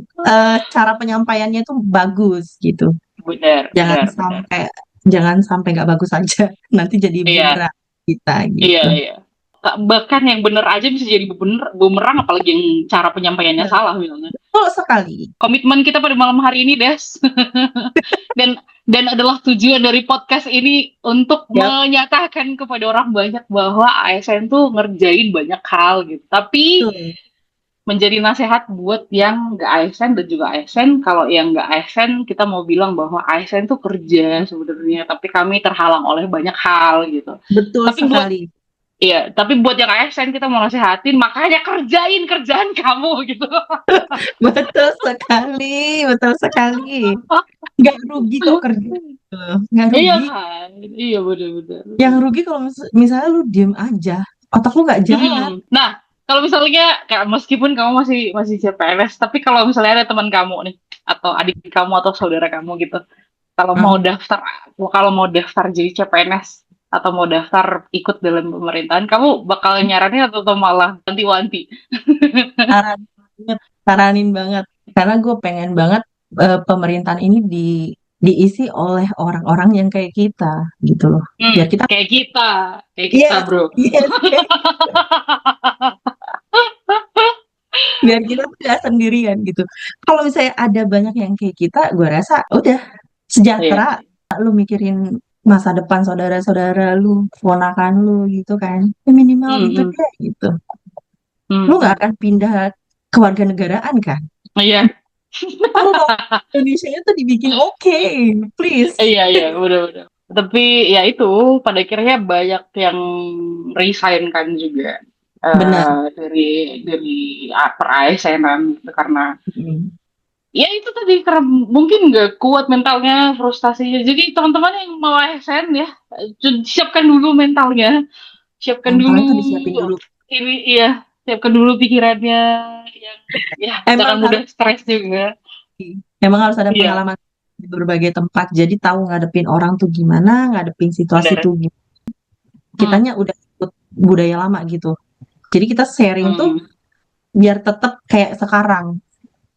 cara penyampaiannya tuh bagus gitu. Benar, Jangan benar, benar. sampai jangan sampai nggak bagus aja. Nanti jadi Iya, bumerang kita iya, gitu. iya. Bahkan yang benar aja bisa jadi bumerang, apalagi yang cara penyampaiannya Betul salah bilangnya. betul sekali. Komitmen kita pada malam hari ini, Des. dan dan adalah tujuan dari podcast ini untuk Yap, menyatakan kepada orang banyak bahwa ASN tuh ngerjain banyak hal gitu. Tapi betul. menjadi nasihat buat yang nggak ASN dan juga ASN. Kalau yang nggak ASN, kita mau bilang bahwa ASN tuh kerja sebenarnya, tapi kami terhalang oleh banyak hal gitu. Betul Tapi buat sekali. Iya, tapi buat yang ASN kita mau nasihatin, makanya kerjain kerjaan kamu gitu. Betul sekali. Betul sekali. Nggak rugi kok kerja gitu. Nggak Iya rugi. kan? Iya, bener-bener. Yang rugi kalau misalnya lu diem aja, otak lu nggak jalan. Nah, kalau misalnya kayak meskipun kamu masih masih CPNS, tapi kalau misalnya ada teman kamu nih, atau adik kamu atau saudara kamu gitu, kalau mau Hmm. daftar, kalau mau daftar jadi CPNS atau mau daftar ikut dalam pemerintahan, kamu bakal nyaranin atau malah wanti-wanti? Saran banget, saranin banget. Karena gue pengen banget pemerintahan ini diisi oleh orang-orang yang kayak kita gitu loh. Biar kita, Kayak kita yes, bro. yes, kayak biar kita tuh gak sendirian gitu. Kalau misalnya ada banyak yang kayak kita, gue rasa udah Iya. sejahtera. Lu mikirin masa depan saudara-saudara lu, ponakan lu gitu kan. Ya minimal itu Hmm, deh gitu. Lu hmm, nggak hmm. akan pindah kewarganegaraan kan? Iya, Lu mau Indonesia itu dibikin oke, please. iya, benar-benar. Tapi ya itu, pada akhirnya banyak yang resign kan juga, Benar. dari per ASN-an gitu, karena Mm. ya itu tadi, karena mungkin nggak kuat mentalnya, frustasinya. Jadi teman-teman yang mau ASN ya, siapkan dulu mentalnya, siapkan Mentalnya dulu tuh disiapin dulu. ini, iya, siapkan dulu pikirannya, yang ya jangan Emang mudah harus stres juga. emang harus ada Iya, pengalaman di berbagai tempat. Jadi tahu ngadepin orang tuh gimana, ngadepin situasi benar. tuh gimana. Hmm, Kitanya udah ikut budaya lama gitu. Jadi kita sharing tuh hmm, biar tetap kayak sekarang.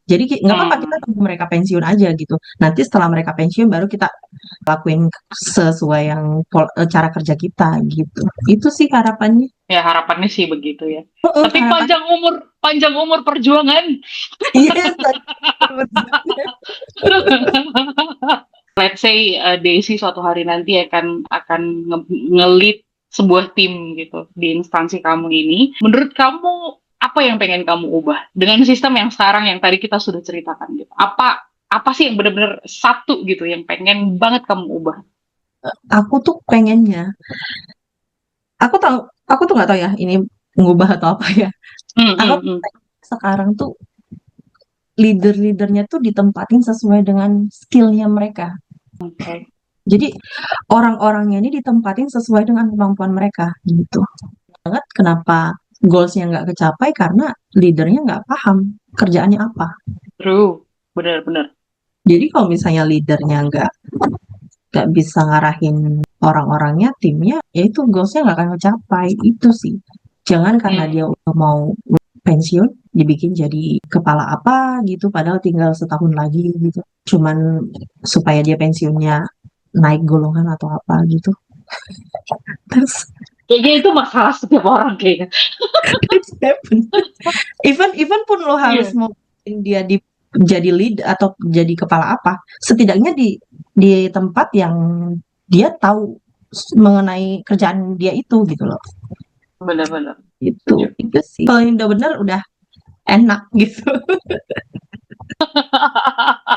Jadi nggak apa-apa kita hmm. tunggu mereka pensiun aja gitu. Nanti setelah mereka pensiun baru kita lakuin sesuai yang cara kerja kita gitu. Itu sih harapannya. Ya harapannya sih begitu ya. Tapi Harapannya. panjang umur perjuangan. Yes, betul. Let's say Desi suatu hari nanti akan ngelit sebuah tim gitu di instansi kamu ini. Menurut kamu apa yang pengen kamu ubah dengan sistem yang sekarang yang tadi kita sudah ceritakan gitu? Apa sih yang benar-benar satu gitu yang pengen banget kamu ubah? Aku tuh pengennya, aku tahu, aku tuh nggak tahu ya ini mengubah atau apa ya. Hmm, Aku hmm, hmm. sekarang tuh leader-leadernya tuh ditempatin sesuai dengan skillnya mereka. Oke. Jadi orang-orangnya ini ditempatin sesuai dengan kemampuan mereka gitu. Banget kenapa goalsnya nggak kecapai karena leadernya nggak paham kerjaannya apa. True, benar-benar. Jadi kalau misalnya leadernya nggak bisa ngarahin orang-orangnya, timnya, ya itu goalsnya nggak akan kecapai. Itu sih. Jangan karena Hmm. dia udah mau pensiun, dibikin jadi kepala apa gitu, padahal tinggal setahun lagi gitu. Cuman supaya dia pensiunnya naik golongan atau apa gitu. Terus Kayaknya itu masalah setiap orang kayaknya. it's happen. Even pun lo harus Iya, mau dia jadi lead atau jadi kepala apa, setidaknya di tempat yang dia tahu mengenai kerjaan dia itu gitu loh. benar-benar. Itu sih. Kalau yang udah benar udah enak gitu.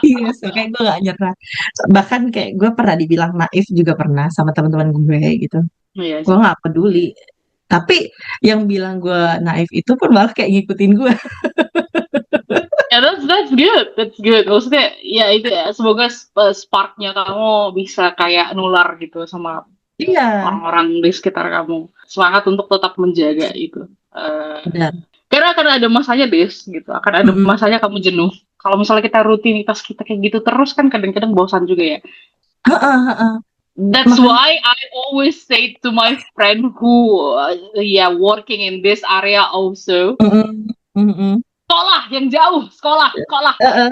Iya, so kayak gue gak nyerah. Bahkan kayak gue pernah dibilang naif juga pernah sama teman-teman gue gitu. Iya Gue sih. nggak peduli. Tapi yang bilang gue naif itu pun malah kayak ngikutin gue. Ya, that's good, that's good. Maksudnya, ya itu ya, semoga sparknya kamu bisa kayak nular gitu sama Iya, orang-orang di sekitar kamu. Semangat untuk tetap menjaga itu. benar. Karena akan ada masanya, Des, gitu. Akan ada Mm-mm. masanya kamu jenuh. Kalau misalnya kita rutinitas kita kayak gitu terus kan kadang-kadang bosan juga ya. Heeh, heeh. That's Makanya, why I always say to my friend who, yeah, working in this area also, mm-mm, mm-mm. sekolah yang jauh, sekolah, sekolah. Heeh.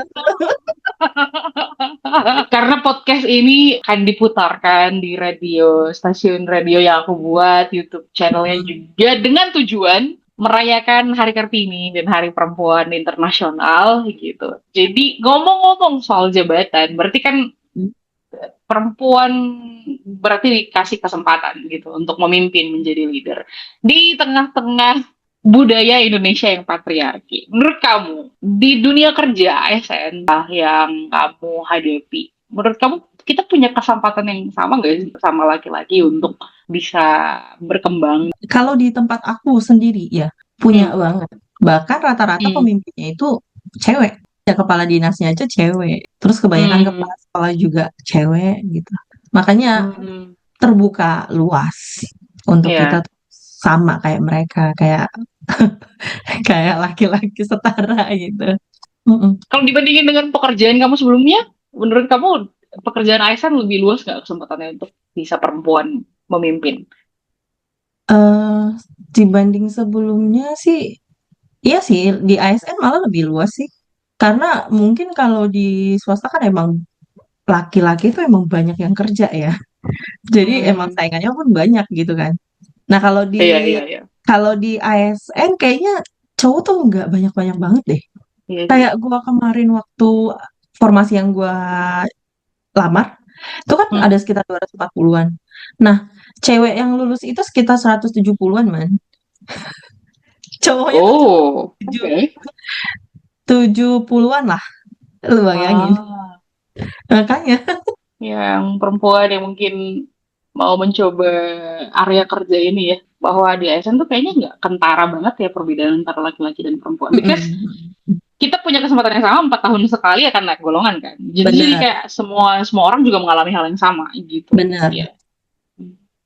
Karena podcast ini akan diputarkan di radio, stasiun radio yang aku buat, YouTube channelnya Mm-mm. juga dengan tujuan merayakan Hari Kartini dan Hari Perempuan Internasional gitu. Jadi ngomong-ngomong soal jabatan, berarti kan perempuan berarti dikasih kesempatan gitu untuk memimpin menjadi leader di tengah-tengah budaya Indonesia yang patriarki. Menurut kamu di dunia kerja ASN yang kamu hadapi, menurut kamu kita punya kesempatan yang sama nggak sih sama laki-laki untuk bisa berkembang? Kalau di tempat aku sendiri ya punya Hmm. banget. Bahkan rata-rata Hmm. pemimpinnya itu cewek. Ya kepala dinasnya aja cewek. Terus kebanyakan Hmm. kepala sekolah juga cewek gitu. Makanya Hmm. terbuka luas untuk kita Ya. tuh sama kayak mereka, kayak kayak laki-laki setara gitu. Mm-mm. Kalau dibandingin dengan pekerjaan kamu sebelumnya, menurut kamu pekerjaan ASN lebih luas nggak kesempatannya untuk bisa perempuan memimpin? eh Dibanding sebelumnya sih, iya sih di ASN malah lebih luas sih. Karena mungkin kalau di swasta kan emang laki-laki itu emang banyak yang kerja ya. Jadi emang Hmm, saingannya pun banyak gitu kan. Nah iya, iya, iya. kalau di ASN kayaknya cowok tuh nggak banyak-banyak banget deh. Iya sih. Kayak gua kemarin waktu formasi yang gua lamar, itu kan Hmm. ada sekitar 240-an. Nah, cewek yang lulus itu sekitar 170-an, man. Cowoknya tuh cuma Oh, 7, oke. 70-an lah, lu bayangin. Ah, Makanya, yang perempuan yang mungkin mau mencoba area kerja ini ya, bahwa di ASN tuh kayaknya nggak kentara banget ya perbedaan antara laki-laki dan perempuan. Because mm-mm, kita punya kesempatan yang sama 4 tahun sekali akan naik golongan kan. Jadi bener, kayak semua semua orang juga mengalami hal yang sama gitu. bener. Iya.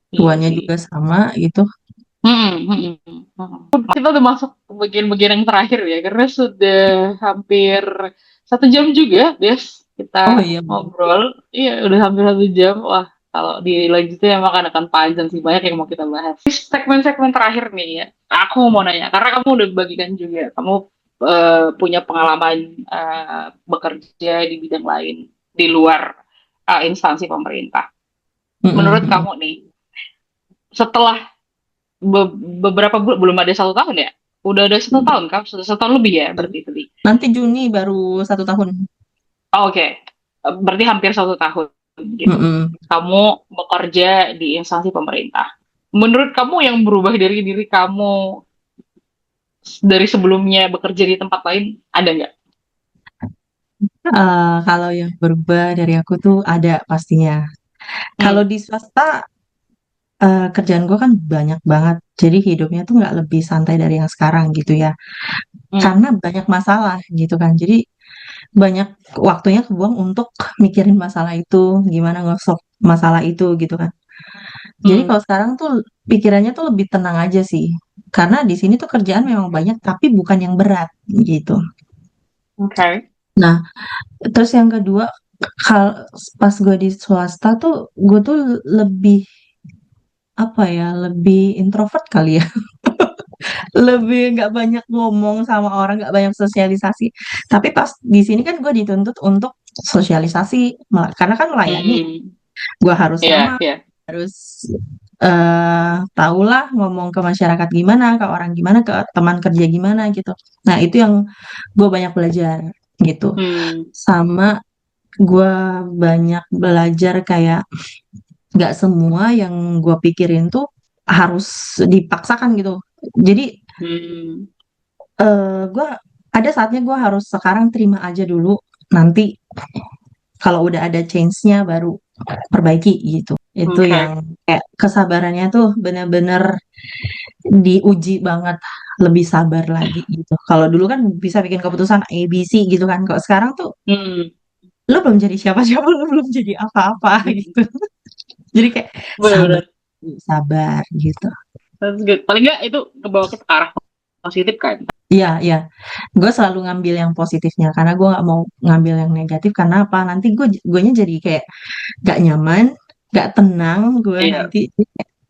Iya Tuannya sih. juga sama gitu. Kita udah masuk ke bagian-bagian yang terakhir ya, karena sudah hampir 1 jam juga, Des, Oh kita iya, ngobrol. Iya, udah hampir 1 jam. Wah, kalau dilanjutin emang akan panjang sih, banyak yang mau kita bahas. Di segmen-segmen terakhir nih ya, aku mau nanya, karena kamu udah bagikan juga, kamu punya pengalaman bekerja di bidang lain, di luar instansi pemerintah. Menurut mm-mm. kamu nih, setelah beberapa bulan belum ada 1 tahun ya? Udah ada 1 tahun kan? 1 tahun lebih ya berarti tadi. Nanti Juni baru 1 tahun. Oh, oke. Berarti hampir 1 tahun gitu. Mm-mm. Kamu bekerja di instansi pemerintah. Menurut kamu yang berubah dari diri kamu dari sebelumnya bekerja di tempat lain ada nggak? Kalau yang berubah dari aku tuh ada pastinya. Kalau Hmm. di swasta, kerjaan gue kan banyak banget. Jadi hidupnya tuh nggak lebih santai dari yang sekarang gitu ya. Hmm. Karena banyak masalah gitu kan. Jadi banyak waktunya kebuang untuk mikirin masalah itu, gimana nge-solve masalah itu gitu kan. Jadi Hmm. kalau sekarang tuh pikirannya tuh lebih tenang aja sih. Karena di sini tuh kerjaan memang banyak, tapi bukan yang berat gitu. Oke. Nah, terus yang kedua, kal pas gue di swasta tuh, gue tuh lebih apa ya, lebih introvert kali ya. Lebih nggak banyak ngomong sama orang, nggak banyak sosialisasi. Tapi pas di sini kan gue dituntut untuk sosialisasi, karena kan melayani. Hmm. Gue harus Iya, sama, iya. harus tahulah ngomong ke masyarakat gimana, ke orang gimana, ke teman kerja gimana gitu. Nah, itu yang gue banyak belajar gitu. Hmm. Sama gue banyak belajar kayak nggak semua yang gue pikirin tuh harus dipaksakan gitu. Jadi Hmm. gue ada saatnya gue harus sekarang terima aja dulu, nanti Kalau udah ada change-nya baru perbaiki gitu. Itu Oke. yang kayak kesabarannya tuh bener-bener diuji banget, lebih sabar lagi gitu. Kalau dulu kan bisa bikin keputusan A, B, C gitu kan. Kalau sekarang tuh Hmm. lu belum jadi siapa-siapa, lu belum jadi apa-apa gitu. Jadi kayak sabar, Benar-benar. sabar gitu. That's good. Paling nggak itu kebawa kita ke arah positif kan. Iya, iya. Gue selalu ngambil yang positifnya karena gue nggak mau ngambil yang negatif karena apa? Nanti gue jadi kayak gak nyaman, gak tenang. Gue Iya, nanti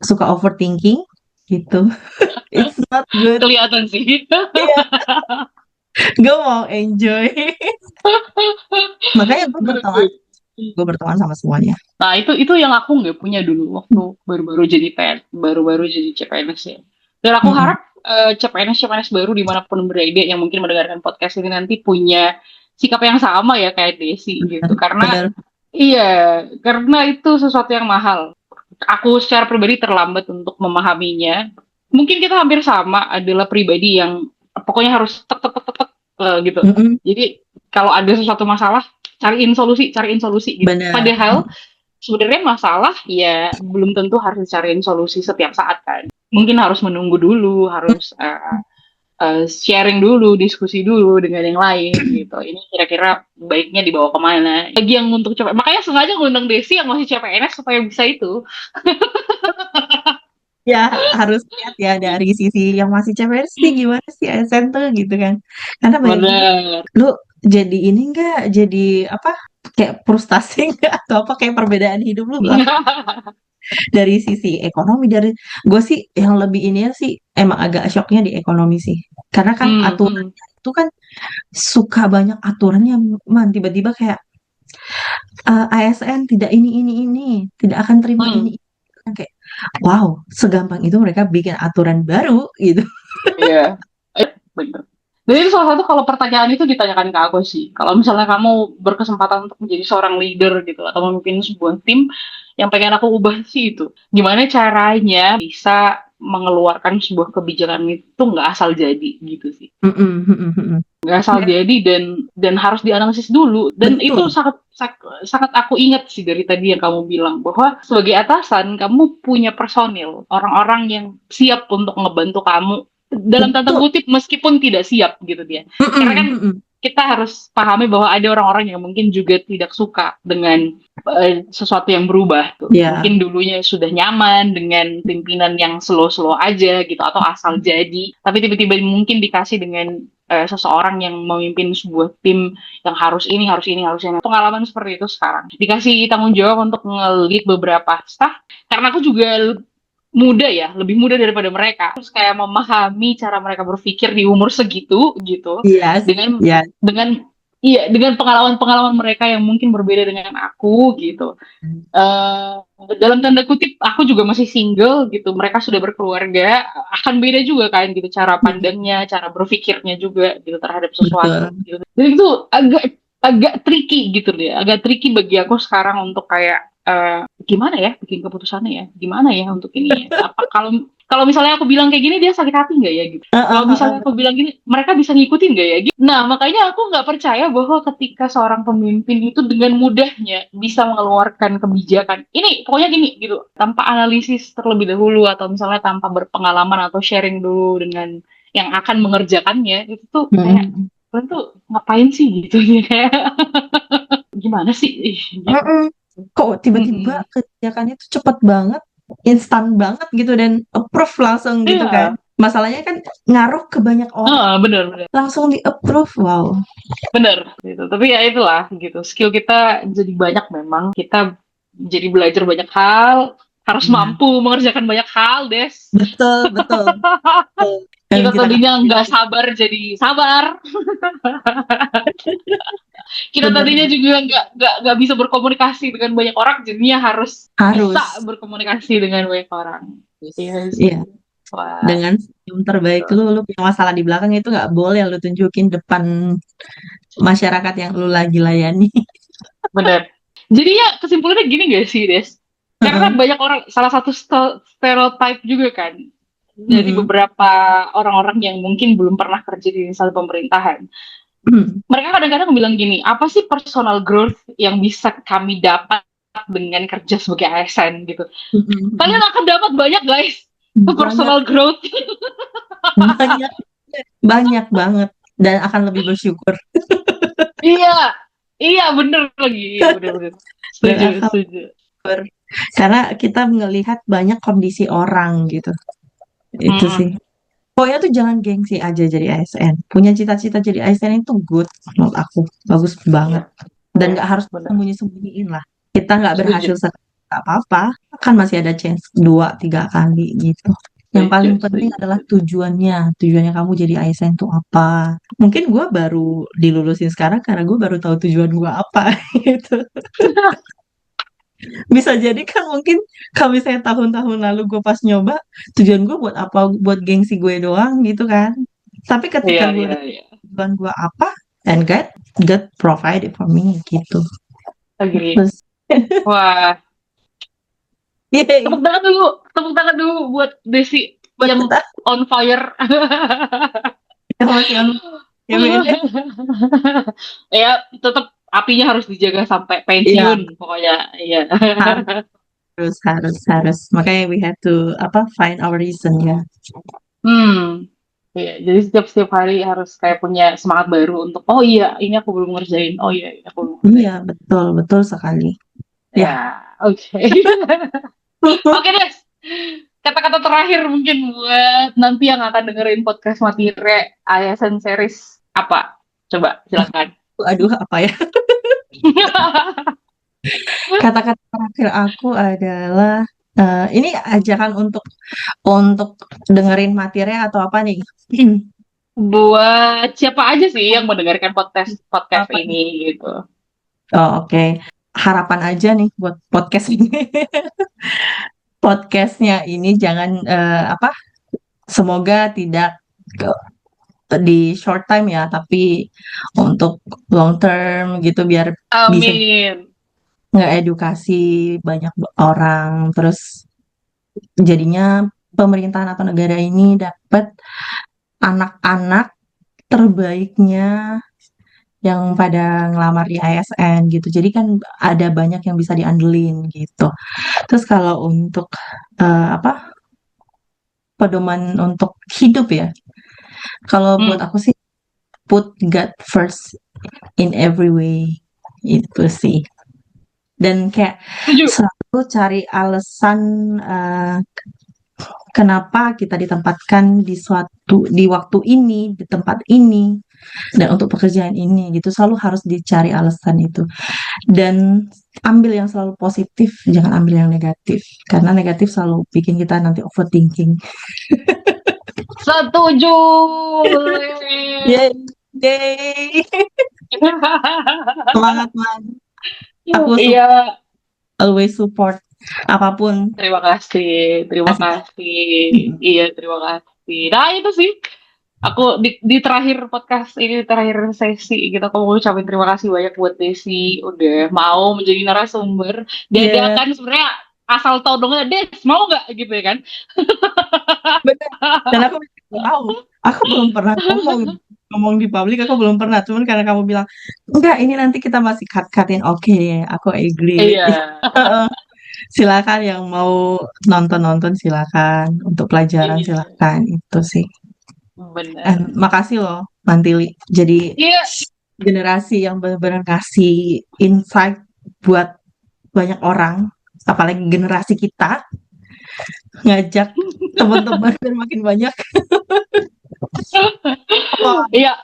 suka overthinking gitu. It's not good. kelihatan sih. Iya, gue mau enjoy. Makanya Good, good. gue berteman sama semuanya. Nah, itu yang aku nggak punya dulu waktu baru-baru jadi baru-baru jadi CPNS ya. Dan aku Mm-mm. harap CPNS baru dimanapun berada yang mungkin mendengarkan podcast ini nanti punya sikap yang sama ya kayak Desi Bener, gitu. Karena bener. iya, karena itu sesuatu yang mahal. Aku secara pribadi terlambat untuk memahaminya. Mungkin kita hampir sama adalah pribadi yang pokoknya harus tek tek tek tek, tek, gitu. Mm-mm. Jadi kalau ada sesuatu masalah, cariin solusi gitu. Bener. Padahal sebenarnya masalah ya belum tentu harus dicariin solusi setiap saat kan. Mungkin harus menunggu dulu, harus sharing dulu, diskusi dulu dengan yang lain gitu. Ini kira-kira baiknya dibawa kemana? Bagi yang untuk coba, makanya sengaja ngundang Desi yang masih CPNS supaya bisa itu. Ya, harus lihat ya dari sisi yang masih CPNS sih gimana sih ASN tuh gitu kan. Karena banyak juga Bener. lu jadi ini enggak, jadi apa? Kayak frustasi enggak atau apa kayak perbedaan hidup lu dari sisi ekonomi dari gue sih yang lebih ini sih emang agak shocknya di ekonomi sih karena kan Hmm, aturan hmm, itu kan suka banyak aturannya man tiba-tiba kayak ASN tidak ini tidak akan terima hmm. ini kan kayak wow segampang itu mereka bikin aturan baru gitu. Iya, bener. Jadi itu salah satu kalau pertanyaan itu ditanyakan ke aku sih. Kalau misalnya kamu berkesempatan untuk menjadi seorang leader gitu atau memimpin sebuah tim, yang pengen aku ubah sih itu. Gimana caranya bisa mengeluarkan sebuah kebijakan itu nggak asal jadi gitu sih. Mm-mm, mm-mm, mm-mm. Nggak asal Ya, jadi dan harus dianalisis dulu. Dan itu betul. sangat aku ingat sih dari tadi yang kamu bilang bahwa sebagai atasan kamu punya personil, orang-orang yang siap untuk ngebantu kamu dalam tanda Betul. kutip meskipun tidak siap gitu dia. Karena kan Mm-mm, mm-mm. kita harus pahami bahwa ada orang-orang yang mungkin juga tidak suka dengan sesuatu yang berubah tuh. Ya, Mungkin dulunya sudah nyaman dengan pimpinan yang slow-slow aja gitu atau asal jadi, tapi tiba-tiba mungkin dikasih dengan seseorang yang memimpin sebuah tim yang harus ini, harus ini, harus ini. Pengalaman seperti itu sekarang. Dikasih tanggung jawab untuk nge-lead beberapa staff karena aku juga muda ya, lebih muda daripada mereka. Terus kayak memahami cara mereka berpikir di umur segitu gitu yes, dengan yes. dengan iya dengan pengalaman-pengalaman mereka yang mungkin berbeda dengan aku gitu. Eh dalam tanda kutip aku juga masih single gitu. Mereka sudah berkeluarga, akan beda juga kan gitu cara pandangnya, cara berpikirnya juga gitu terhadap sesuatu Betul. gitu. Jadi itu agak agak tricky gitu deh. Agak tricky bagi aku sekarang untuk kayak gimana ya bikin keputusannya ya? Gimana ya untuk ini ya? Apa kalau kalau misalnya aku bilang kayak gini dia sakit hati nggak ya gitu? Heeh, Kalau heeh. misalnya aku bilang gini, mereka bisa ngikutin nggak ya? Gitu. Nah, makanya aku nggak percaya bahwa ketika seorang pemimpin itu dengan mudahnya bisa mengeluarkan kebijakan. Ini pokoknya gini gitu, tanpa analisis terlebih dahulu atau misalnya tanpa berpengalaman atau sharing dulu dengan yang akan mengerjakannya, itu tuh kayak Mm-mm. kalian tuh ngapain sih gitu ya? Kayak gimana sih? Ih, gitu. Mm-mm. Kok tiba-tiba Mm-mm. kebijakannya tuh cepet banget, instan banget gitu dan approve langsung gitu kan. Iya, Masalahnya kan ngaruh ke banyak orang, ah, bener, bener. langsung di approve. Wow. Bener gitu. Tapi ya itulah gitu. Skill kita jadi banyak memang. Kita jadi belajar banyak hal, harus Iya. mampu mengerjakan banyak hal, Des. Betul, betul, betul. Yang Kita kita tadinya ketahui nggak sabar jadi sabar. Kita tadinya bener juga nggak bisa berkomunikasi dengan banyak orang, jadinya harus bisa harus, berkomunikasi dengan banyak orang. Iya iya, sih. Wah, dengan senyum terbaik lu punya masalah di belakang itu nggak boleh lu tunjukin depan masyarakat yang lu lagi layani. bener. Jadi ya kesimpulannya gini gak sih, Des? Karena Heeh. banyak orang, salah satu stereotype juga kan, dari Mm-mm. beberapa orang-orang yang mungkin belum pernah kerja di instansi pemerintahan. Mereka kadang-kadang bilang gini, apa sih personal growth yang bisa kami dapat dengan kerja sebagai ASN gitu? Kalian akan dapat banyak guys, Banyak, personal growth. banyak, banyak banget, dan akan lebih bersyukur Iya, iya bener lagi, iya bener-bener. dan Setuju, akan setuju. ber karena kita melihat banyak kondisi orang gitu. Itu sih. Mm-mm. Pokoknya tuh jangan gengsi aja jadi ASN. Punya cita-cita jadi ASN itu good menurut aku. Bagus banget. Dan Iya, nggak harus bener. sembunyi-sembunyiin lah. Kita nggak berhasil Setuju, nggak apa-apa. Kan masih ada chance dua, tiga kali gitu. Yang paling setuju, penting setuju. adalah tujuannya. Tujuannya kamu jadi ASN itu apa? Mungkin gue baru dilulusin sekarang karena gue baru tahu tujuan gue apa gitu. Bisa jadi kan mungkin kalau misalnya tahun-tahun lalu gue pas nyoba, tujuan gue buat apa? Buat gengsi gue doang gitu kan. Tapi ketika Iya, gue iya, lihat iya. tujuan gue apa, and God provide it for me gitu. Agree. Terus, Wah, yay, tepuk tangan dulu buat Desi buat yang kita on fire. yang masih on ya men. Ya, tetap apinya harus dijaga sampai Iya, pensiun pokoknya. Iya. harus. Makanya we have to apa find our reason ya. Hmm. Iya, jadi setiap hari harus kayak punya semangat baru untuk oh iya, ini aku belum ngerjain. Oh iya, ini aku belum Iya, ngerjain. betul, betul sekali. Ya. Ya, oke. Oke deh. Kata-kata terakhir mungkin buat nanti yang akan dengerin podcast Matire ASN series apa? Coba silakan. Aduh, apa ya? Kata-kata terakhir aku adalah ini ajakan untuk dengerin materi atau apa nih? Buat siapa aja sih yang mendengarkan podcast podcast Apa nih? ini gitu. Oh, oke. Harapan aja nih buat podcast ini. Podcastnya ini jangan apa? Semoga tidak ke- di short time ya, tapi untuk long term gitu biar bisa Amin. ngeedukasi banyak orang. Terus jadinya pemerintahan atau negara ini dapat anak-anak terbaiknya yang pada ngelamar di ASN gitu. Jadi kan ada banyak yang bisa diandelin gitu. Terus kalau untuk apa pedoman untuk hidup ya, kalau buat Hmm, aku sih put God first in every way itu sih. Dan kayak setuju. selalu cari alasan eh, kenapa kita ditempatkan di waktu ini, di tempat ini, dan untuk pekerjaan ini gitu. Selalu harus dicari alasan itu. Dan ambil yang selalu positif, jangan ambil yang negatif. Karena negatif selalu bikin kita nanti overthinking. Setuju. Yay! Yay! Semangat, man. Aku Iya, always support apapun. terima kasih, terima Kasih. kasih. Iya, terima kasih. Nah, itu sih. Aku di terakhir podcast ini, di terakhir sesi gitu, aku mau ucapin terima kasih banyak buat Desi udah mau menjadi narasumber. Iya, Dadakan sebenarnya asal tahu dong, Des mau nggak gitu ya kan? benar. Dan aku nggak tahu. Aku belum pernah ngomong di publik. Aku belum pernah. Cuman karena kamu bilang enggak, ini nanti kita masih cut-cutin. Oke, aku agree with Iya, you. Silakan yang mau nonton-nonton silakan. Untuk pelajaran iya, silakan. Itu sih. benar. Makasih loh, Mantili. Jadi Iya, generasi yang benar-benar kasih insight buat banyak orang, apalagi generasi kita, ngajak teman-teman biar makin banyak. Wah, iya.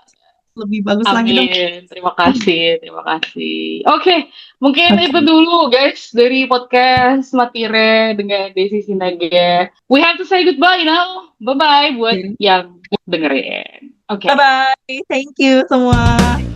lebih bagus lagi dong. Amin. Terima kasih, terima kasih. Oke, mungkin itu Oke. dulu guys dari podcast Matire dengan Desi Sinaga. We have to say goodbye now. Bye-bye buat Okay. yang dengerin. Oke. Bye-bye. Thank you semua.